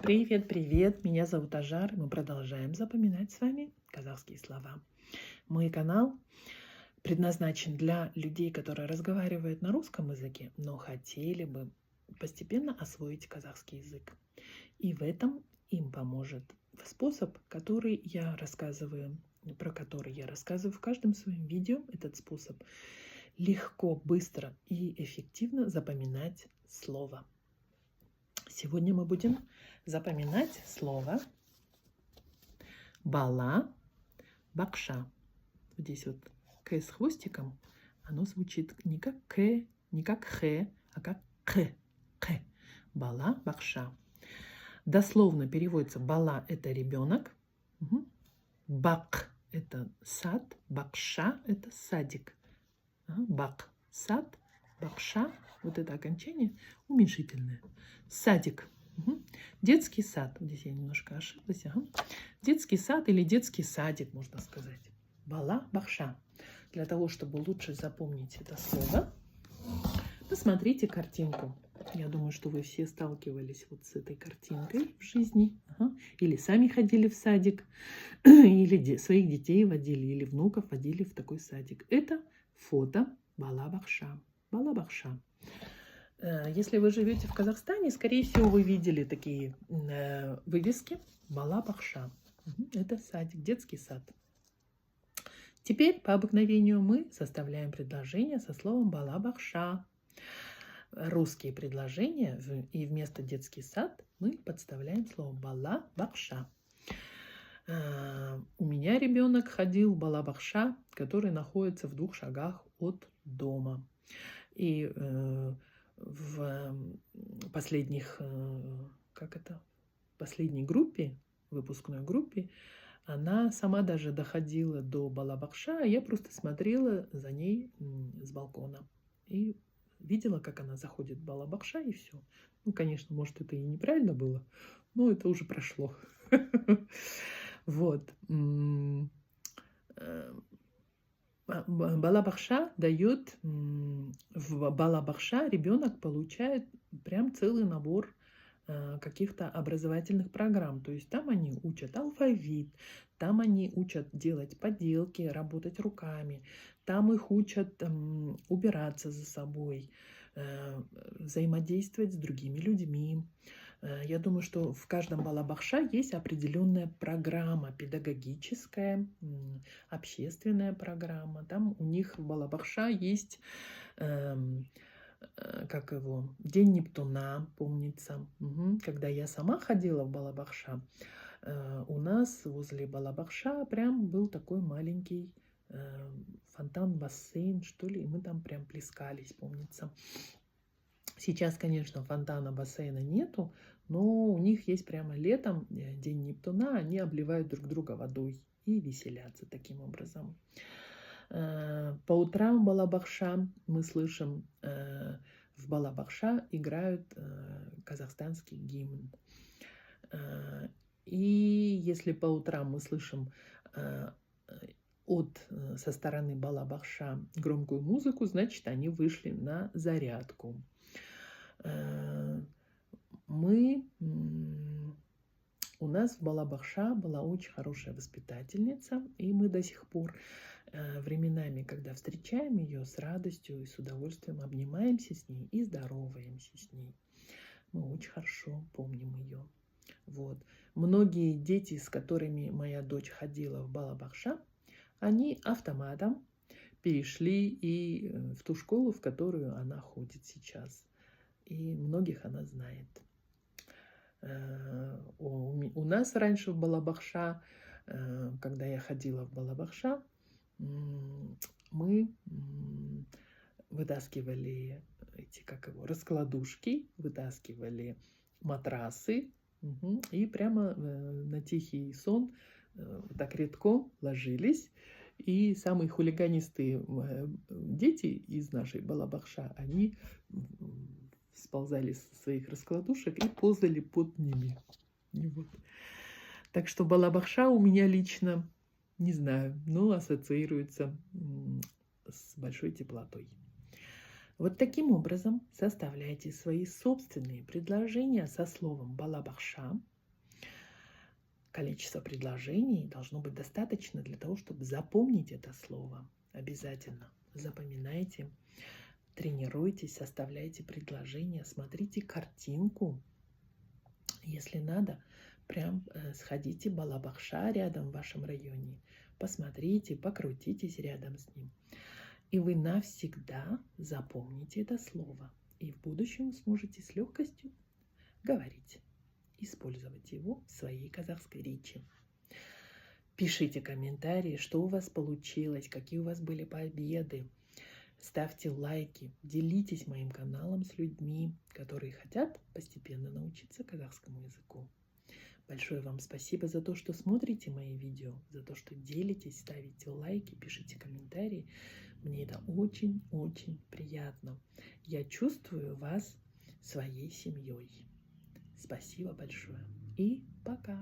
Привет, привет! Меня зовут Ажар, и мы продолжаем запоминать с вами казахские слова. Мой канал предназначен для людей, которые разговаривают на русском языке, но хотели бы постепенно освоить казахский язык. И в этом им поможет способ, про который я рассказываю в каждом своем видео. Этот способ легко, быстро и эффективно запоминать слово. Сегодня мы будем запоминать слово бала бакша. Здесь вот к с хвостиком, оно звучит не как к, не как х, а как к. Бала бакша. Дословно переводится бала – это ребенок, бак – это сад, бакша – это садик. Бак – сад, бакша – вот это окончание уменьшительное. Садик. Детский сад. Здесь я немножко ошиблась. Детский сад или детский садик, можно сказать. Бала бакша. Для того, чтобы лучше запомнить это слово, посмотрите картинку. Я думаю, что вы все сталкивались вот с этой картинкой в жизни. Или сами ходили в садик, или своих детей водили, или внуков водили в такой садик. Это фото бала бакша. Бала бакша. Если вы живете в Казахстане, скорее всего, вы видели такие вывески бала бакша. Это садик, детский сад. Теперь по обыкновению мы составляем предложение со словом бала бакша. Русские предложения, и вместо детский сад мы подставляем слово бала бакша. У меня ребенок ходил в бала бакша, который находится в 2 шагах от дома. И в последней группе, выпускной группе, она сама даже доходила до бала бакша, а я просто смотрела за ней с балкона и видела, как она заходит в бала бакша, и все. Ну, конечно, может, это и неправильно было, но это уже прошло. Вот. Бала бакша дает, в бала бакша ребенок получает прям целый набор каких-то образовательных программ. То есть там они учат алфавит, там они учат делать поделки, работать руками, там их учат убираться за собой, взаимодействовать с другими людьми. Я думаю, что в каждом бала бакша есть определенная программа педагогическая, общественная программа. Там у них в бала бакша есть День Нептуна, помнится. Когда я сама ходила в бала бакша, у нас возле бала бакша прям был такой маленький фонтан, бассейн, что ли, и мы там прям плескались, помнится. Сейчас, конечно, фонтана, бассейна нету, но у них есть прямо летом День Нептуна, они обливают друг друга водой и веселятся таким образом. По утрам в бала бакша мы слышим, в бала бакша играют казахстанский гимн. И если по утрам мы слышим со стороны бала бакша громкую музыку, значит, они вышли на зарядку. У нас в бала бакша была очень хорошая воспитательница, и мы до сих пор временами, когда встречаем ее, с радостью и с удовольствием обнимаемся с ней и здороваемся с ней. Мы очень хорошо помним ее. Вот. Многие дети, с которыми моя дочь ходила в бала бакша, они автоматом перешли и в ту школу, в которую она ходит сейчас. И многих она знает. У нас раньше в бала бакша, когда я ходила в бала бакша, мы вытаскивали раскладушки, вытаскивали матрасы и прямо на тихий сон так редком ложились. И самые хулиганистые дети из нашей бала бакша, они сползали со своих раскладушек и ползали под ними. Вот. Так что бала бакша у меня лично, не знаю, но ассоциируется с большой теплотой. Вот таким образом составляйте свои собственные предложения со словом бала бакша количество предложений должно быть достаточно для того, чтобы запомнить это слово. Обязательно запоминайте, тренируйтесь, составляйте предложения, смотрите картинку. Если надо, прям сходите в Балабахша рядом в вашем районе, посмотрите, покрутитесь рядом с ним. И вы навсегда запомните это слово. И в будущем сможете с легкостью говорить, использовать его в своей казахской речи. Пишите комментарии, что у вас получилось, какие у вас были победы. Ставьте лайки, делитесь моим каналом с людьми, которые хотят постепенно научиться казахскому языку. Большое вам спасибо за то, что смотрите мои видео, за то, что делитесь, ставите лайки, пишите комментарии. Мне это очень-очень приятно. Я чувствую вас своей семьей. Спасибо большое и пока!